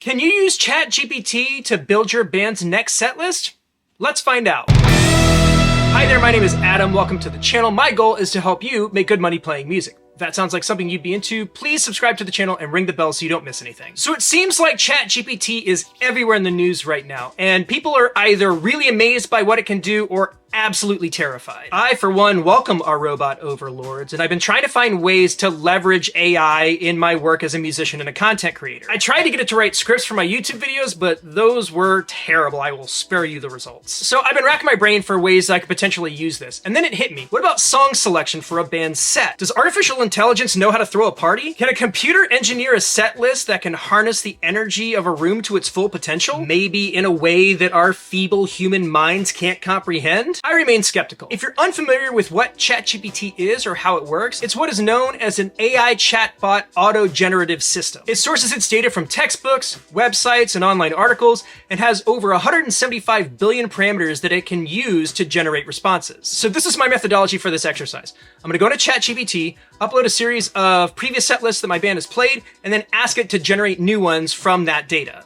Can you use ChatGPT to build your band's next set list? Let's find out. Hi there, my name is Adam. Welcome to the channel. My goal is to help you make good money playing music. If that sounds like something you'd be into, please subscribe to the channel and ring the bell so you don't miss anything. So it seems like ChatGPT is everywhere in the news right now, and people are either really amazed by what it can do or absolutely terrified. I, for one, welcome our robot overlords, and I've been trying to find ways to leverage AI in my work as a musician and a content creator. I tried to get it to write scripts for my YouTube videos, but those were terrible. I will spare you the results. So I've been racking my brain for ways I could potentially use this, and then it hit me. What about song selection for a band's set? Does artificial intelligence know how to throw a party? Can a computer engineer a set list that can harness the energy of a room to its full potential? Maybe in a way that our feeble human minds can't comprehend? I remain skeptical. If you're unfamiliar with what ChatGPT is or how it works, it's what is known as an AI chatbot auto-generative system. It sources its data from textbooks, websites, and online articles, and has over 175 billion parameters that it can use to generate responses. So this is my methodology for this exercise. I'm gonna go into ChatGPT, upload a series of previous set lists that my band has played, and then ask it to generate new ones from that data.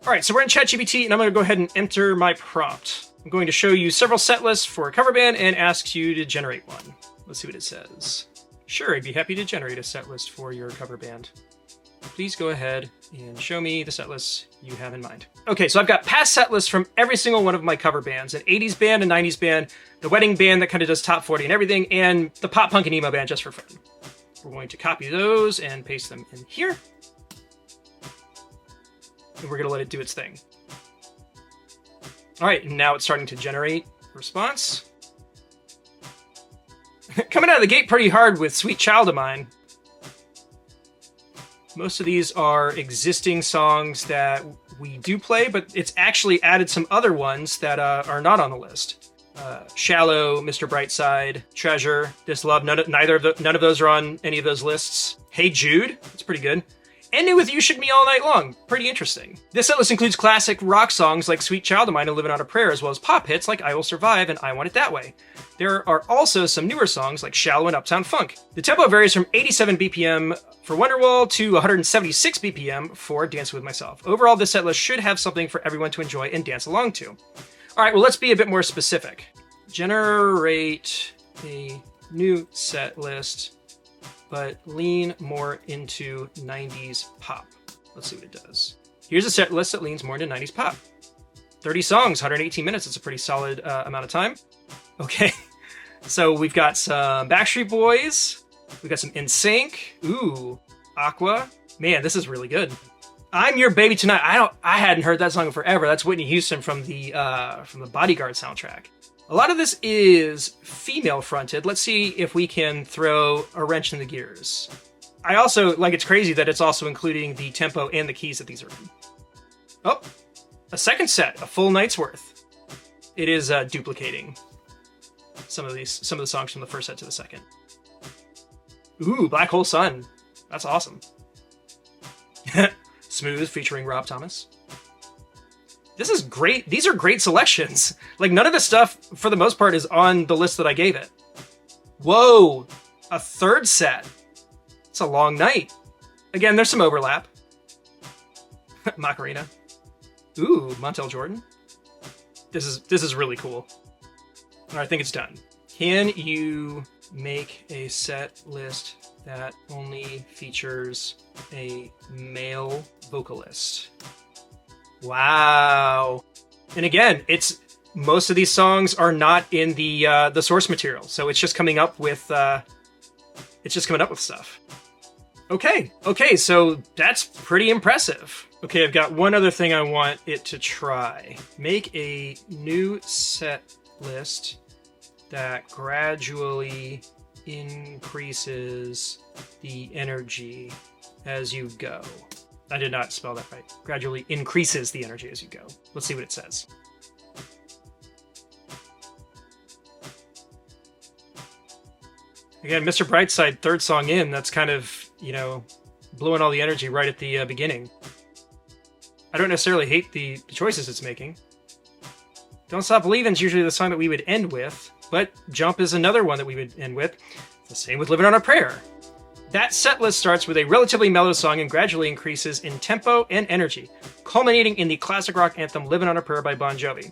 All right, so we're in ChatGPT, and I'm gonna go ahead and enter my prompt. I'm going to show you several set lists for a cover band and ask you to generate one. Let's see what it says. Sure, I'd be happy to generate a set list for your cover band. Please go ahead and show me the set lists you have in mind. Okay, so I've got past set lists from every single one of my cover bands, an 80s band, a 90s band, the wedding band that kind of does top 40 and everything, and the pop punk and emo band just for fun. We're going to copy those and paste them in here. And we're gonna let it do its thing. All right, now it's starting to generate a response. Coming out of the gate pretty hard with Sweet Child of Mine. Most of these are existing songs that we do play, but it's actually added some other ones that are not on the list. Shallow, Mr. Brightside, Treasure, This Love, none of those are on any of those lists. Hey Jude, that's pretty good. Ending with You Shook Me All Night Long. Pretty interesting. This set list includes classic rock songs like Sweet Child of Mine and Living on a Prayer, as well as pop hits like I Will Survive and I Want It That Way. There are also some newer songs like Shallow and Uptown Funk. The tempo varies from 87 BPM for Wonderwall to 176 BPM for Dance With Myself. Overall, this set list should have something for everyone to enjoy and dance along to. All right, well, let's be a bit more specific. Generate a new set list, but lean more into 90s pop. Let's see what it does. Here's a set list that leans more into 90s pop. 30 songs, 118 minutes. It's a pretty solid amount of time. Okay, so we've got some Backstreet Boys. We've got some NSYNC. Ooh, Aqua. Man, this is really good. I'm Your Baby Tonight. I hadn't heard that song in forever. That's Whitney Houston from the Bodyguard soundtrack. A lot of this is female fronted. Let's see if we can throw a wrench in the gears. I also, it's crazy that it's also including the tempo and the keys that these are in. Oh, a second set, a full night's worth. It is duplicating some of the songs from the first set to the second. Ooh, Black Hole Sun. That's awesome. Smooth featuring Rob Thomas. This is great. These are great selections. None of this stuff, for the most part, is on the list that I gave it. Whoa, a third set. It's a long night. Again, there's some overlap. Macarena. Ooh, Montel Jordan. This is really cool. All right, I think it's done. Can you make a set list that only features a male vocalist? Wow. And again, most of these songs are not in the source material, so it's just coming up with stuff. Okay, so that's pretty impressive. Okay, I've got one other thing I want it to try. Make a new set list that gradually increases the energy as you go. I did not spell that right. Gradually increases the energy as you go. Let's see what it says. Again, Mr. Brightside, third song in, that's kind of, blowing all the energy right at the beginning. I don't necessarily hate the choices it's making. Don't Stop Believin' is usually the song that we would end with, but Jump is another one that we would end with. The same with Living on a Prayer. That set list starts with a relatively mellow song and gradually increases in tempo and energy. culminating in the classic rock anthem Living on a Prayer by Bon Jovi.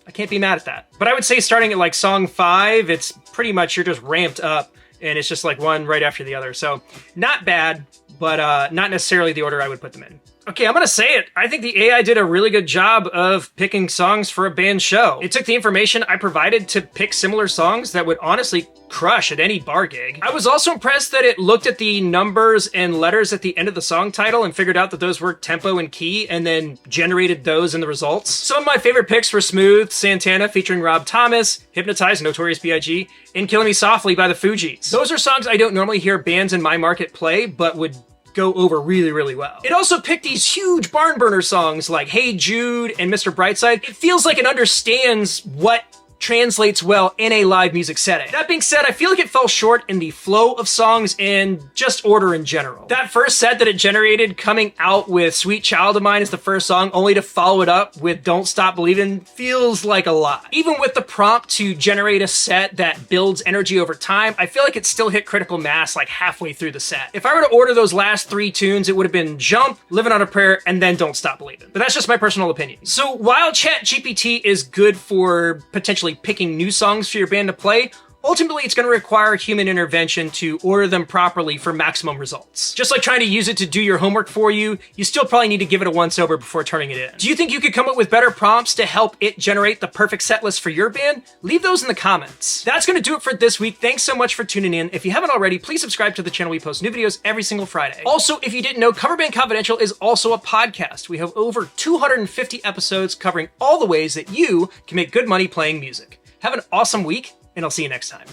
I can't be mad at that. But I would say starting at like song 5, it's pretty much you're just ramped up and it's just like one right after the other. So not bad, but not necessarily the order I would put them in. Okay, I'm gonna say it. I think the AI did a really good job of picking songs for a band show. It took the information I provided to pick similar songs that would honestly crush at any bar gig. I was also impressed that it looked at the numbers and letters at the end of the song title and figured out that those were tempo and key and then generated those in the results. Some of my favorite picks were Smooth, Santana featuring Rob Thomas, Hypnotize, Notorious B.I.G., and Killing Me Softly by the Fugees. Those are songs I don't normally hear bands in my market play, but would go over really, really well. It also picked these huge barn burner songs like Hey Jude and Mr. Brightside. It feels like it understands what translates well in a live music setting. That being said, I feel like it fell short in the flow of songs and just order in general. That first set that it generated coming out with Sweet Child of Mine as the first song, only to follow it up with Don't Stop Believin' feels like a lot. Even with the prompt to generate a set that builds energy over time, I feel like it still hit critical mass like halfway through the set. If I were to order those last 3 tunes, it would have been Jump, Living on a Prayer, and then Don't Stop Believin'. But that's just my personal opinion. So while ChatGPT is good for potentially picking new songs for your band to play, ultimately it's going to require human intervention to order them properly for maximum results. Just like trying to use it to do your homework for you, you still probably need to give it a once over before turning it in. Do you think you could come up with better prompts to help it generate the perfect set list for your band? Leave those in the comments. That's going to do it for this week. Thanks so much for tuning in. If you haven't already, please subscribe to the channel. We post new videos every single Friday. Also, if you didn't know, Coverbandconfidential is also a podcast. We have over 250 episodes covering all the ways that you can make good money playing music. Have an awesome week, and I'll see you next time.